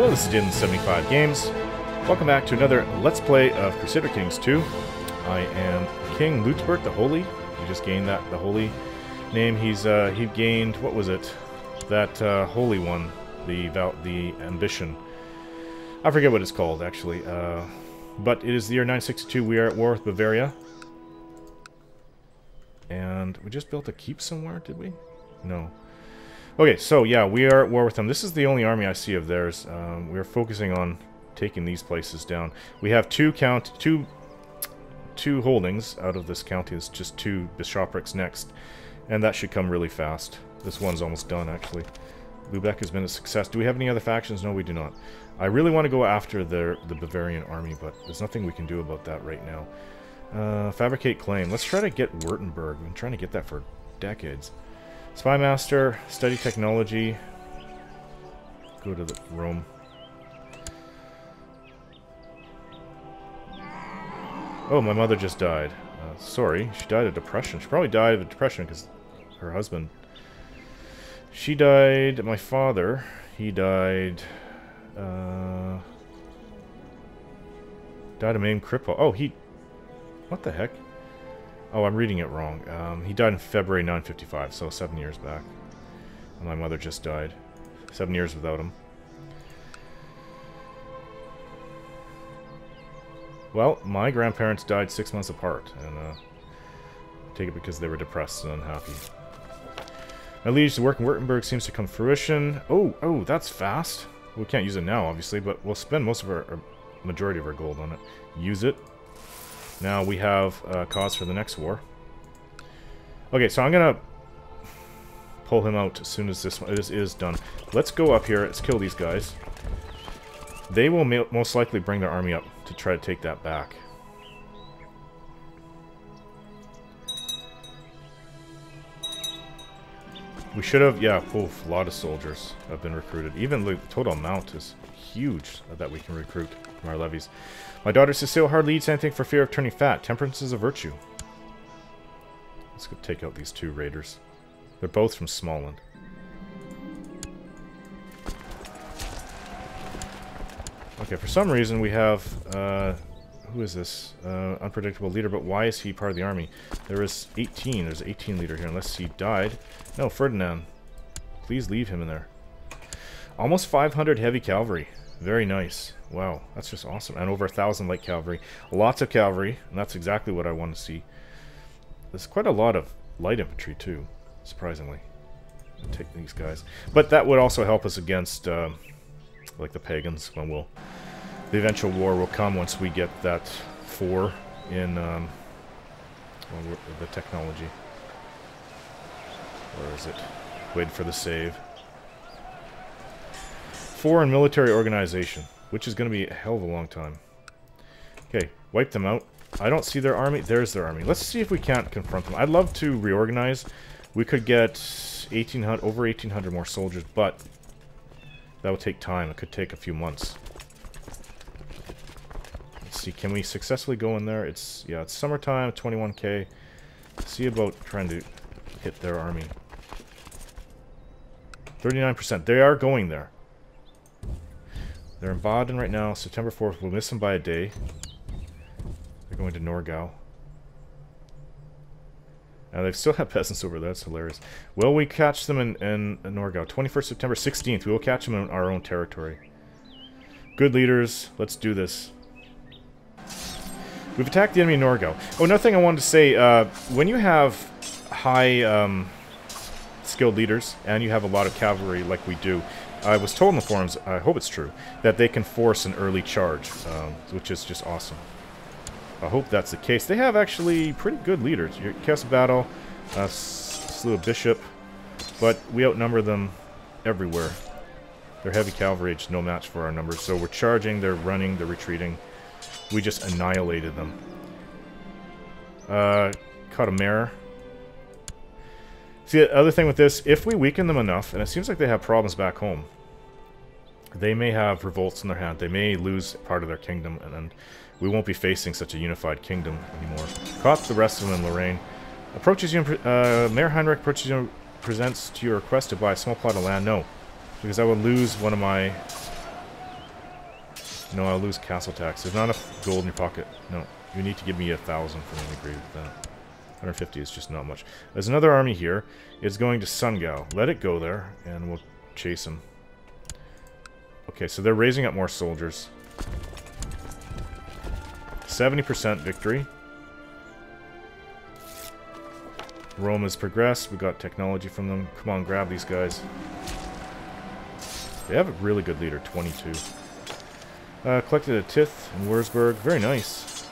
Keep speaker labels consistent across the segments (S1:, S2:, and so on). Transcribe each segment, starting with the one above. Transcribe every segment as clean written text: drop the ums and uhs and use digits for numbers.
S1: Hello, this is Din75 Games. Welcome back to another Let's Play of Crusader Kings 2. I am King Lutzbert the Holy. He just gained the Holy name. He gained, what was it? That Holy one, the Ambition. I forget what it's called, actually. But it is the year 962. We are at war with Bavaria. And we just built a keep somewhere, did we? No. Okay, so yeah, we are at war with them. This is the only army I see of theirs. We are focusing on taking these places down. We have two holdings out of this county. It's just two bishoprics next, and that should come really fast. This one's almost done, actually. Lubeck has been a success. Do we have any other factions? No, we do not. I really want to go after the Bavarian army, but there's nothing we can do about that right now. Fabricate claim. Let's try to get Württemberg. We've been trying to get that for decades. Spy Master, study technology. Go to Rome. Oh, my mother just died. Sorry, she died of depression. She probably died of depression because her husband. She died. My father, he died. Died of main cripple. Oh, what the heck? Oh, I'm reading it wrong. He died in February 955, so 7 years back. And my mother just died. 7 years without him. Well, my grandparents died 6 months apart, and I take it because they were depressed and unhappy. My liege, the work in Württemberg seems to come to fruition. Oh, that's fast. We can't use it now, obviously, but we'll spend most of our majority of our gold on it. Use it. Now we have cause for the next war. Okay, so I'm gonna pull him out as soon as this is done. Let's go up here. Let's kill these guys. They will most likely bring their army up to try to take that back. We should have, yeah, a lot of soldiers have been recruited. Even the total amount is huge that we can recruit from our levies. My daughter Cecile hardly eats anything for fear of turning fat. Temperance is a virtue. Let's go take out these two raiders. They're both from Smallland. Okay, for some reason we have, who is this? Unpredictable leader, but why is he part of the army? There's an 18 leader here, unless he died. No, Ferdinand. Please leave him in there. Almost 500 heavy cavalry. Very nice. Wow, that's just awesome. And over 1,000 light cavalry. Lots of cavalry, and that's exactly what I want to see. There's quite a lot of light infantry, too, surprisingly. I'll take these guys. But that would also help us against, like, the pagans, when the eventual war will come once we get that 4 in, the technology. Where is it? Wait for the save. 4 in military organization, which is going to be a hell of a long time. Okay, wipe them out. I don't see their army. There's their army. Let's see if we can't confront them. I'd love to reorganize. We could get over 1,800 more soldiers, but that would take time. It could take a few months. Let's see. Can we successfully go in there? It's summertime. 21k. See about trying to hit their army. 39%. They are going there. They're in Baden right now. September 4th. We'll miss them by a day. They're going to Norgau. Now, they still have peasants over there. That's hilarious. Will we catch them in Norgau? 21st September 16th. We will catch them in our own territory. Good leaders. Let's do this. We've attacked the enemy in Norgau. Oh, another thing I wanted to say. When you have high skilled leaders and you have a lot of cavalry like we do, I was told in the forums, I hope it's true, that they can force an early charge, which is just awesome. I hope that's the case. They have actually pretty good leaders. Chaos Battle, slew a bishop, but we outnumber them everywhere. Their heavy cavalry is no match for our numbers, so we're charging, they're running, they're retreating. We just annihilated them. Caught a mare. See, the other thing with this, if we weaken them enough, and it seems like they have problems back home, they may have revolts in their hand. They may lose part of their kingdom, and we won't be facing such a unified kingdom anymore. Caught the rest of them in Lorraine. Approaches you, Mayor Heinrich approaches you, presents to your request to buy a small plot of land. No, because I would lose one of my No, I'll lose castle tax. There's not enough gold in your pocket. No, you need to give me 1,000 for me to agree with that. 150 is just not much. There's another army here. It's going to Sungao. Let it go there, and we'll chase him. Okay, so they're raising up more soldiers. 70% victory. Rome has progressed. We got technology from them. Come on, grab these guys. They have a really good leader, 22. Collected a Tith in Wurzburg. Very nice.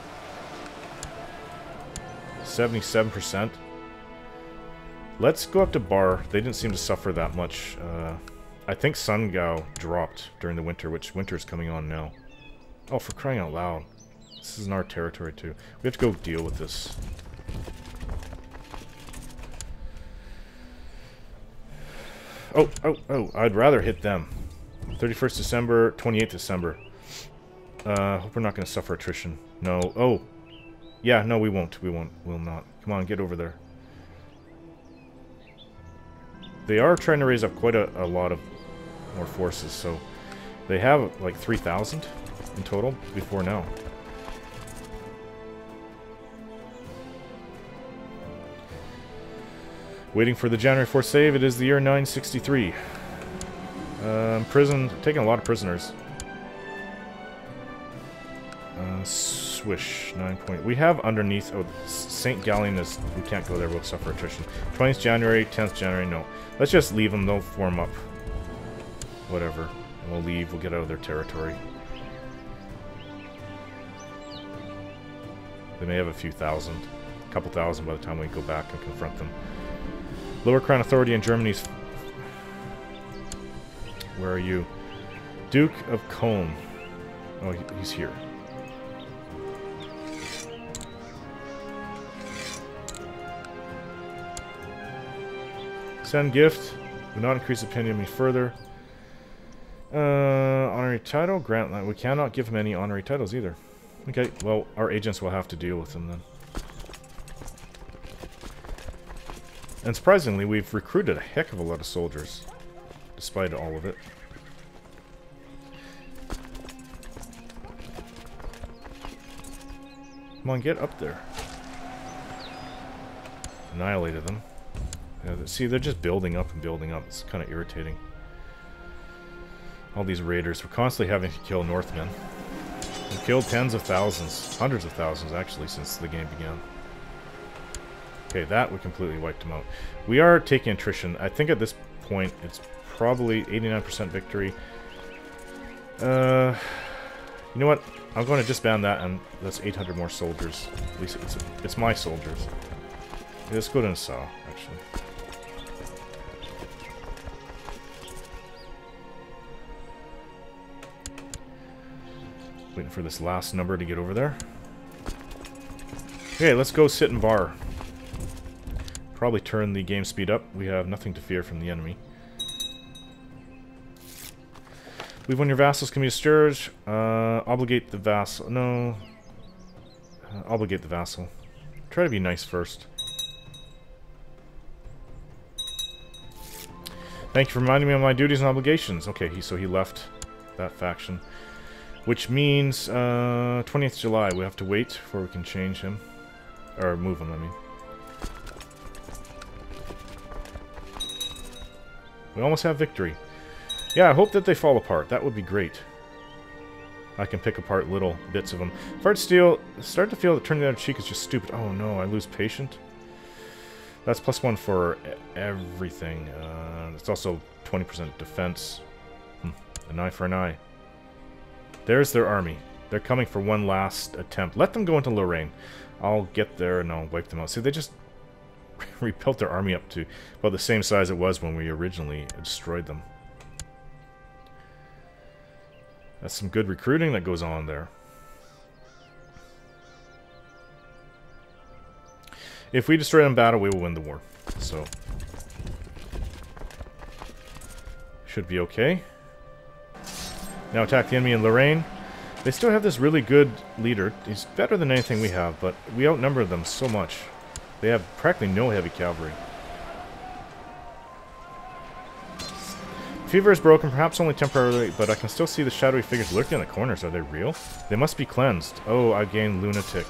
S1: 77%. Let's go up to Bar. They didn't seem to suffer that much. I think Sungao dropped during the winter, which winter is coming on now. Oh, for crying out loud. This is in our territory, too. We have to go deal with this. Oh, I'd rather hit them. 31st December, 28th December. Hope we're not going to suffer attrition. No. Oh. Yeah, no, we won't. We won't. We'll not. Come on, get over there. They are trying to raise up quite a lot of more forces, so they have like 3,000 in total before now. Waiting for the January 4th save. It is the year 963. Prison, taking a lot of prisoners. Swish, 9 point. We have underneath. Oh, St. Gallen is. We can't go there. We'll suffer attrition. 20th January, 10th January. No, let's just leave them. They'll form up. Whatever. And we'll leave. We'll get out of their territory. They may have a few thousand, a couple thousand by the time we go back and confront them. Lower Crown Authority in Germany's. Where are you? Duke of Cologne. Oh, he's here. Send gift. Do not increase opinion any further. Honorary title. Grant land. We cannot give him any honorary titles either. Okay, well, our agents will have to deal with him then. And surprisingly, we've recruited a heck of a lot of soldiers, despite all of it. Come on, get up there. Annihilated them. Yeah, see, they're just building up and building up. It's kind of irritating. All these raiders. We're constantly having to kill Northmen. We've killed tens of thousands, hundreds of thousands actually, since the game began. Okay, that we completely wiped them out. We are taking attrition. I think at this point it's probably 89% victory. You know what? I'm going to disband that, and that's 800 more soldiers. At least it's my soldiers. Yeah, let's go to Nassau, actually. Waiting for this last number to get over there. Okay, let's go sit in Bar. Probably turn the game speed up. We have nothing to fear from the enemy. Leave when your vassals can be stirred. Obligate the vassal. No. Obligate the vassal. Try to be nice first. Thank you for reminding me of my duties and obligations. Okay, so he left that faction. Which means 20th July. We have to wait before we can change him. Or move him, I mean. We almost have victory. Yeah, I hope that they fall apart. That would be great. I can pick apart little bits of them. Fart Steel, start to feel that turning the other cheek is just stupid. Oh no, I lose patient. That's +1 for everything. It's also 20% defense. An eye for an eye. There's their army. They're coming for one last attempt. Let them go into Lorraine. I'll get there and I'll wipe them out. See, they just rebuilt their army up to about the same size it was when we originally destroyed them. That's some good recruiting that goes on there. If we destroy them in battle, we will win the war. So, should be okay. Now attack the enemy in Lorraine. They still have this really good leader. He's better than anything we have, but we outnumber them so much. They have practically no heavy cavalry. Fever is broken, perhaps only temporarily, but I can still see the shadowy figures lurking in the corners. Are they real? They must be cleansed. Oh, I gained Lunatic.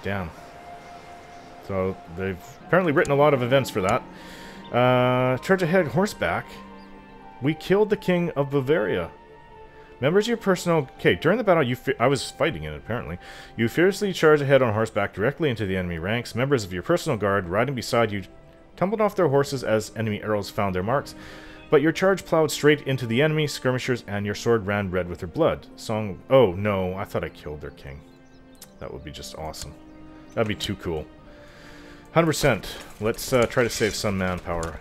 S1: Damn. So, they've apparently written a lot of events for that. Charge ahead, horseback. We killed the King of Bavaria. Members of your personal... Okay, during the battle, I was fighting it, apparently. You fiercely charge ahead on horseback directly into the enemy ranks. Members of your personal guard riding beside you tumbled off their horses as enemy arrows found their marks. But your charge plowed straight into the enemy skirmishers, and your sword ran red with their blood. Song... Oh, no, I thought I killed their king. That would be just awesome. That'd be too cool. 100%. Let's try to save some manpower.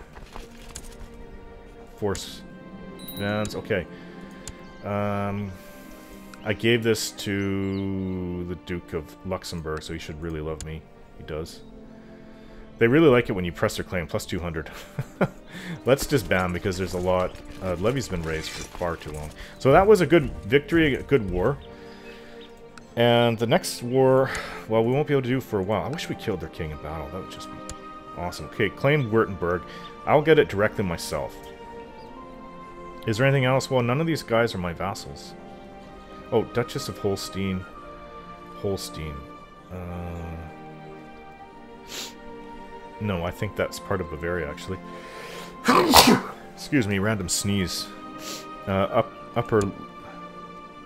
S1: Force... Vans, okay. I gave this to the Duke of Luxembourg, so he should really love me. He does. They really like it when you press their claim, plus 200. Let's disband because there's a lot. Levy's been raised for far too long. So that was a good victory, a good war. And the next war, well, we won't be able to do for a while. I wish we killed their king in battle. That would just be awesome. Okay, claim Württemberg. I'll get it directly myself. Is there anything else? Well, none of these guys are my vassals. Oh, Duchess of Holstein. Holstein. No, I think that's part of Bavaria, actually. Excuse me, random sneeze. Upper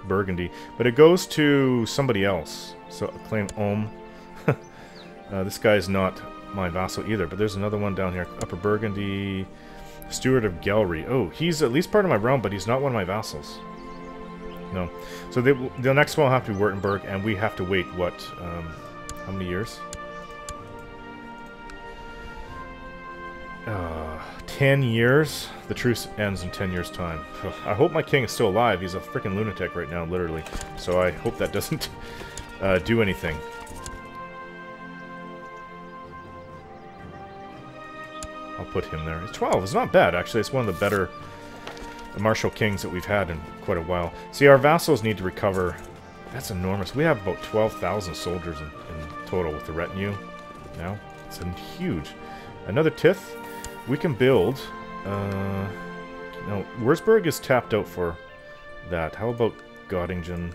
S1: Burgundy. But it goes to somebody else. So, claim Ulm. This guy's not my vassal either, but there's another one down here. Upper Burgundy... Steward of Gallery. Oh, he's at least part of my realm, but he's not one of my vassals. No. So the next one will have to be Württemberg, and we have to wait, what, how many years? 10 years? The truce ends in 10 years' time. I hope my king is still alive. He's a freaking lunatic right now, literally. So I hope that doesn't do anything. I'll put him there. It's 12. It's not bad, actually. It's one of the better martial kings that we've had in quite a while. See, our vassals need to recover. That's enormous. We have about 12,000 soldiers in total with the retinue now. It's huge. Another Tith. We can build. No, Würzburg is tapped out for that. How about Göttingen?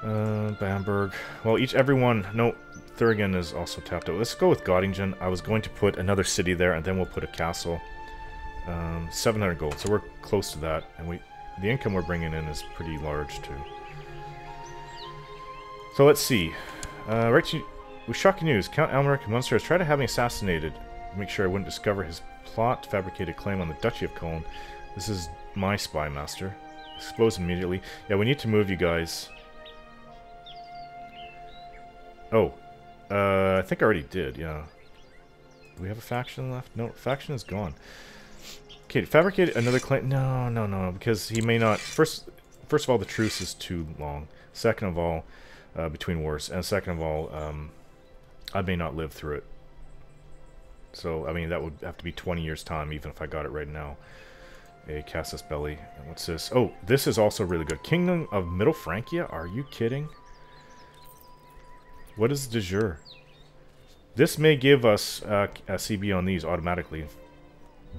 S1: Bamberg. Well, everyone... No, Thuringen is also tapped out. Let's go with Göttingen. I was going to put another city there, and then we'll put a castle. 700 gold, so we're close to that. And the income we're bringing in is pretty large, too. So let's see. With shocking news, Count Almeric of Munster has tried to have me assassinated. Make sure I wouldn't discover his plot, fabricated claim on the Duchy of Cologne. This is my spy master. Expose immediately. Yeah, we need to move you guys. Oh. I think I already did, yeah. Do we have a faction left? No, faction is gone. Okay, fabricate another claim. No, because he may not... First of all, the truce is too long. Second of all, between wars. And second of all, I may not live through it. So, I mean, that would have to be 20 years' time, even if I got it right now. A Casus Belli. And what's this? Oh, this is also really good. Kingdom of Middle Francia? Are you kidding? What is de jure? This may give us a CB on these automatically.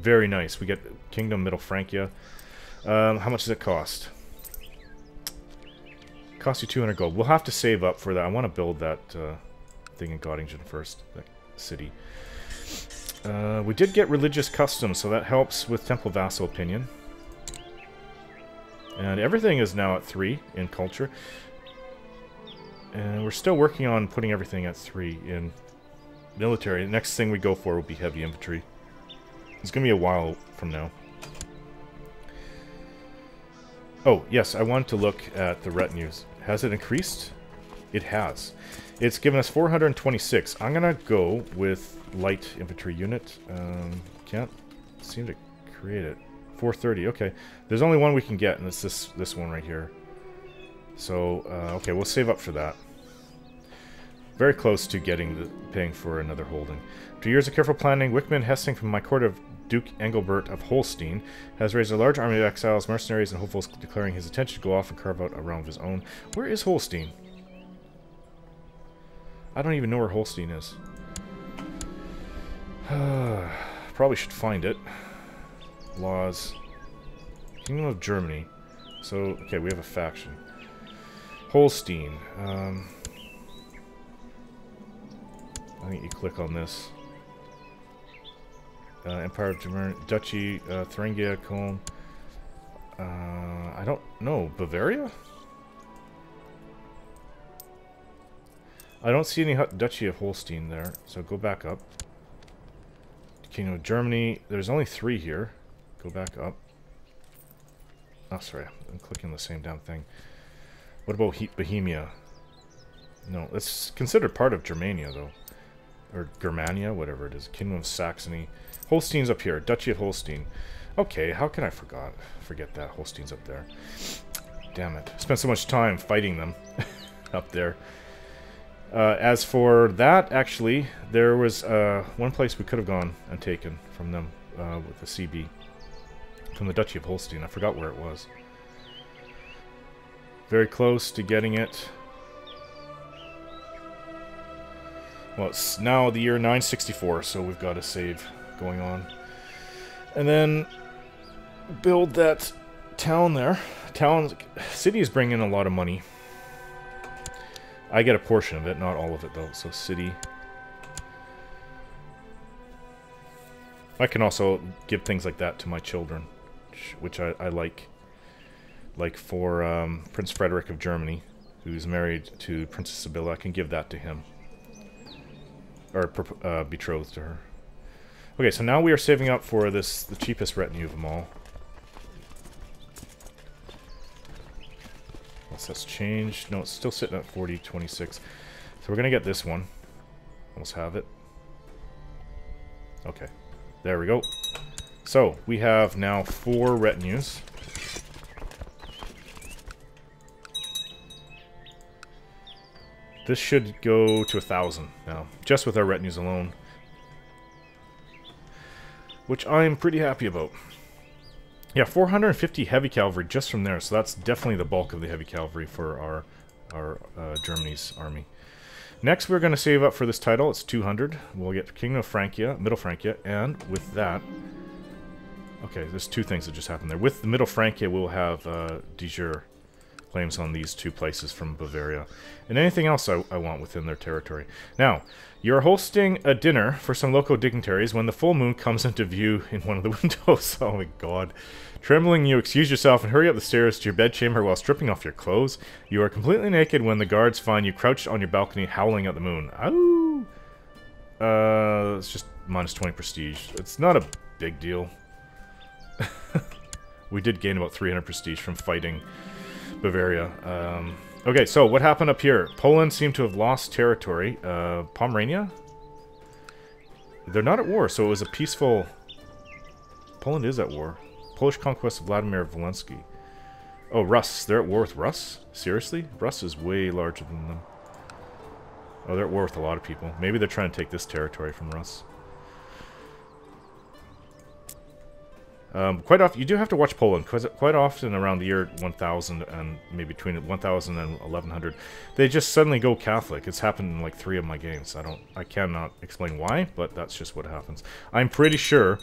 S1: Very nice. We get Kingdom Middle Francia. How much does it cost? It costs you 200 gold. We'll have to save up for that. I want to build that thing in Göttingen first. That city. We did get religious customs, so that helps with Temple Vassal Opinion. And everything is now at 3 in culture. And we're still working on putting everything at 3 in military. The next thing we go for will be heavy infantry. It's going to be a while from now. Oh, yes, I wanted to look at the retinues. Has it increased? It has. It's given us 426. I'm going to go with light infantry unit. Can't seem to create it. 430, okay. There's only one we can get, and it's this one right here. So, okay, we'll save up for that. Very close to paying for another holding. After years of careful planning, Wickman Hessing from my court of Duke Engelbert of Holstein has raised a large army of exiles, mercenaries, and hopefuls, declaring his intention to go off and carve out a realm of his own. Where is Holstein? I don't even know where Holstein is. Probably should find it. laws. Kingdom of Germany. So, okay, we have a faction. Holstein. I think you click on this. Empire of Germany, Duchy, Thuringia, Cologne. I don't know. Bavaria? I don't see any Duchy of Holstein there, so go back up. Kingdom of Germany. There's only 3 here. Go back up. Oh, sorry. I'm clicking the same damn thing. What about Bohemia? No, it's considered part of Germania, though. Or Germania, whatever it is. Kingdom of Saxony. Holstein's up here. Duchy of Holstein. Okay, how can I forget that? Holstein's up there. Damn it. Spent so much time fighting them up there. As for that, actually, there was one place we could have gone and taken from them with the CB. From the Duchy of Holstein. I forgot where it was. Very close to getting it. Well, it's now the year 964, so we've got a save going on. And then build that town there. City is bringing in a lot of money. I get a portion of it, not all of it though. So city. I can also give things like that to my children, which I like. Like for Prince Frederick of Germany, who's married to Princess Sibylla, I can give that to him. Or betrothed to her. Okay, so now we are saving up for the cheapest retinue of them all. Unless that's changed. No, it's still sitting at 4026. So we're going to get this one. Almost have it. Okay. There we go. So, we have now 4 retinues. This should go to 1,000 now, just with our retinues alone. Which I'm pretty happy about. Yeah, 450 heavy cavalry just from there, so that's definitely the bulk of the heavy cavalry for our Germany's army. Next, we're going to save up for this title. It's 200. We'll get King of Francia, Middle Francia, and with that... Okay, there's 2 things that just happened there. With the Middle Francia, we'll have de jure claims on these 2 places from Bavaria. And anything else I want within their territory. Now, you're hosting a dinner for some local dignitaries when the full moon comes into view in one of the windows. Oh my god. Trembling, you excuse yourself and hurry up the stairs to your bedchamber while stripping off your clothes. You are completely naked when the guards find you crouched on your balcony howling at the moon. Ow! It's just minus 20 prestige. It's not a big deal. We did gain about 300 prestige from fighting Bavaria. Okay, so what happened up here? Poland seemed to have lost territory. Pomerania? They're not at war, so it was a peaceful... Poland is at war. Polish conquest of Vladimir Volensky. Oh, Rus. They're at war with Rus? Seriously? Rus is way larger than them. Oh, they're at war with a lot of people. Maybe they're trying to take this territory from Rus. Quite often, you do have to watch Poland, because quite often around the year 1000 and maybe between 1000 and 1100, they just suddenly go Catholic. It's happened in like 3 of my games. I cannot explain why, but that's just what happens. I'm pretty sure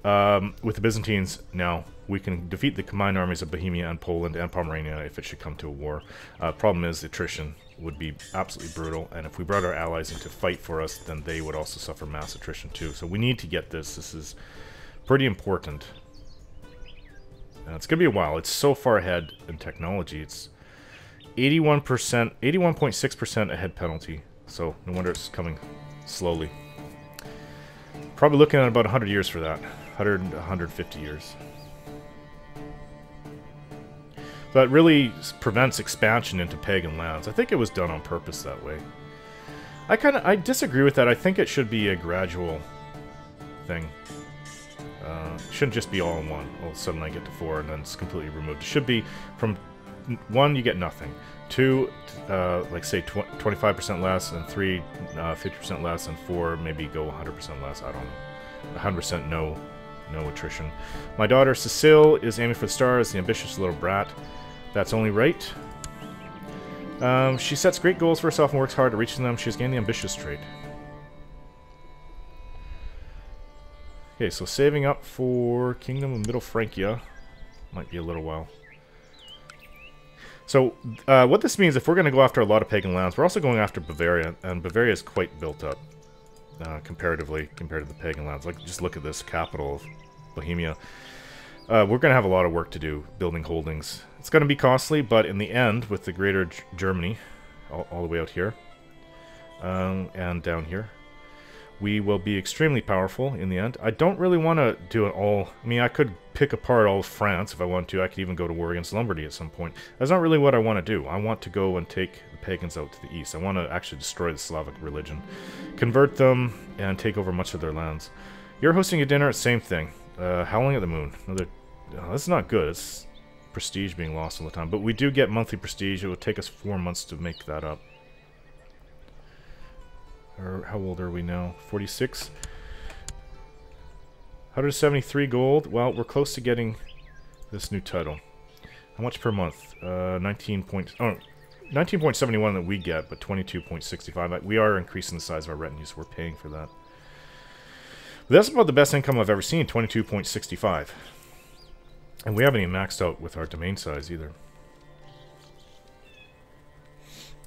S1: with the Byzantines now, we can defeat the combined armies of Bohemia and Poland and Pomerania if it should come to a war. Problem is, the attrition would be absolutely brutal, and if we brought our allies in to fight for us, then they would also suffer mass attrition too. So we need to get this. This is pretty important. It's going to be a while. It's so far ahead in technology. It's 81%, 81.6% ahead penalty. So no wonder it's coming slowly. Probably looking at about 100 years for that. 100, 150 years. That really prevents expansion into pagan lands. I think it was done on purpose that way. I disagree with that. I think it should be a gradual thing. Shouldn't just be all in one. Well, suddenly I get to 4 and then it's completely removed. It should be from 1 you get nothing, 2 like say 25% less, and 3 50% less, and 4 maybe go 100% less. I don't know. 100% no attrition. My daughter Cecile is aiming for the stars, the ambitious little brat. That's only right. She sets great goals for herself and works hard to reach them. She's gained the ambitious trait. Okay, so saving up for Kingdom of Middle Francia. Might be a little while. So, what this means, if we're going to go after a lot of pagan lands, we're also going after Bavaria, and Bavaria is quite built up, comparatively, compared to the pagan lands. Like, just look at this capital of Bohemia. We're going to have a lot of work to do, building holdings. It's going to be costly, but in the end, with the greater Germany, all the way out here, and down here, we will be extremely powerful in the end. I don't really want to do it all. I mean, I could pick apart all of France if I want to. I could even go to war against Lombardy at some point. That's not really what I want to do. I want to go and take the pagans out to the east. I want to actually destroy the Slavic religion, convert them, and take over much of their lands. You're hosting a dinner, same thing. Howling at the Moon. Another. Oh, that's not good. It's prestige being lost all the time. But we do get monthly prestige. It would take us 4 months to make that up. Or how old are we now? 46? 173 gold. Well, we're close to getting this new title. How much per month? 19.71 that we get, but 22.65. We are increasing the size of our retinue, so we're paying for that. But that's about the best income I've ever seen, 22.65. And we haven't even maxed out with our domain size either.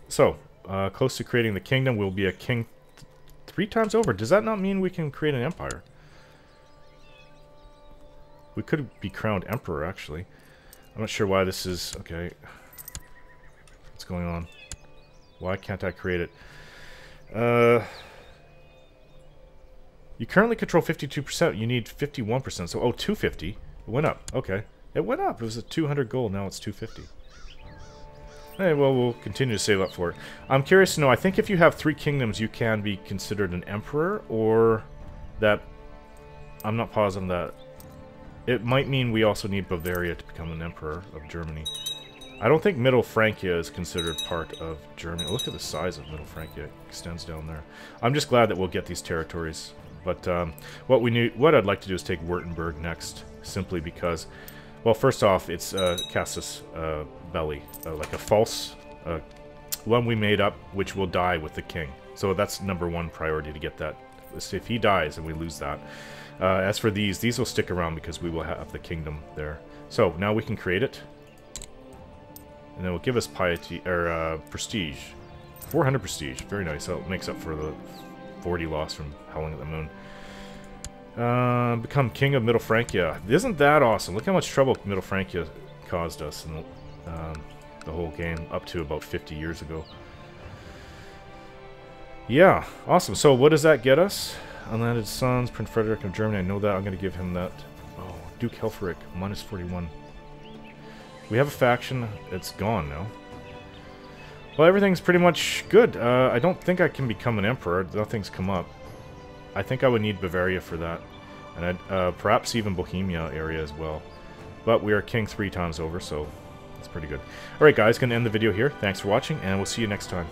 S1: So, close to creating the kingdom. We'll be a king 3 times over. Does that not mean we can create an empire? We could be crowned emperor, actually. I'm not sure why this is... Okay. What's going on? Why can't I create it? You currently control 52%. You need 51%. So, oh, 250. It went up. Okay. It went up. It was at 200 gold. Now it's 250. Hey, well, we'll continue to save up for it. I'm curious to know, I think if you have 3 kingdoms, you can be considered an emperor, or that... I'm not positive on that. It might mean we also need Bavaria to become an emperor of Germany. I don't think Middle Francia is considered part of Germany. Look at the size of Middle Francia. It extends down there. I'm just glad that we'll get these territories. But what I'd like to do is take Württemberg next, simply because... Well, first off, it's Casus Belli, like a false one we made up, which will die with the king. So that's #1 priority to get that. If he dies, and we lose that. As for these will stick around because we will have the kingdom there. So now we can create it, and it will give us piety or prestige, 400 prestige. Very nice. So it makes up for the 40 loss from Howling at the Moon. Become King of Middle Francia. Isn't that awesome? Look how much trouble Middle Francia caused us in the whole game, up to about 50 years ago. Yeah, awesome. So what does that get us? Unlanded Sons, Prince Frederick of Germany. I know that. I'm going to give him that. Oh, Duke Helfrich, minus 41. We have a faction. It's gone now. Well, everything's pretty much good. I don't think I can become an emperor. Nothing's come up. I think I would need Bavaria for that, and perhaps even Bohemia area as well. But we are king 3 times over, so that's pretty good. Alright guys, gonna end the video here. Thanks for watching, and we'll see you next time.